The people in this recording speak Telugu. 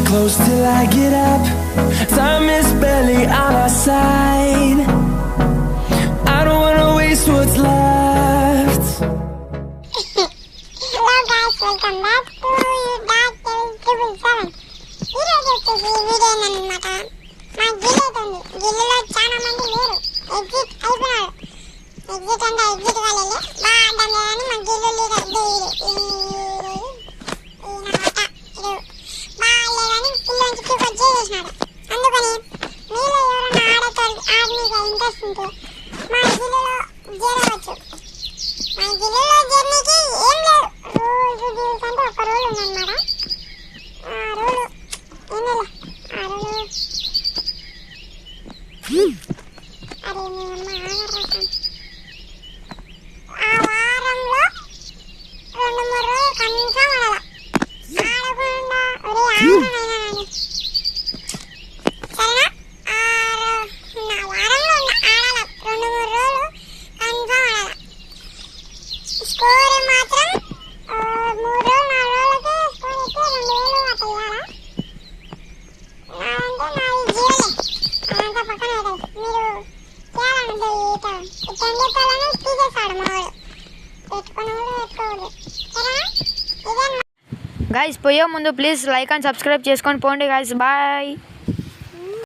close till I get up. Time is barely on our side. I don't wanna waste what's left. Hello guys, welcome back to Dark Tales 777. ఈరోజు వచ్చేసి వీడియో అన్నమాట. మా గిల్ అయితే ఉంది. గిల్లులో చాలా మంది లేరు, ఎగ్జిట్ అయిపోయినారు. ఎగ్జిట్ అంటే ఎగ్జిట్ కాలేదు, దాని కానీ మా గిల్లు లీడర్ బాగాలేదని కిల్లోంచి కిక్ వచ్చేసినాడు. అందుకని మీలో ఎవరైనా ఆర్మీగా ఇంట్రెస్ట్ ఉంటే మా గిల్లులో చేరవచ్చు. మా గిల్లులో జర్నీకి ఏం లేదు, రూల్స్ డీల్స్ అంటే ఒక రూల్ ఉందన్నమాట. ఆ రూల్ ఏందో ఆ రూల్ అరే మీ అమ్మ ఆగరసం. ఆ వారంలో 2-3 రోజులు కన్ఫామ్ ఆడాల. ఆడకుండా ఒరే ఆడనైనా కానీ సరేనా? నా వారంలో ఆడాల, 2-3 రోజులు కన్ఫామ్ ఆడాల. స్కోర్ మాత్రం 3 రోజులు 4 రోజులకే స్కోర్ ఎక్కి 2000 అట్లా ఇవ్వాలా. నాదంటే నాది జీవలే, అదంతా పక్కన పెట్టండి. మీరు చేయాలంటే ఇట్లా తీసేస్తాడు మావాడు, పెట్టుకున్న వాళ్ళు పెట్టుకోకూడదు. సరేనా? ఇదే గైస్ పోయే ముందు ప్లీజ్ లైక్ అండ్ సబ్స్క్రైబ్ చేసుకొని పోండి గైస్. బాయ్.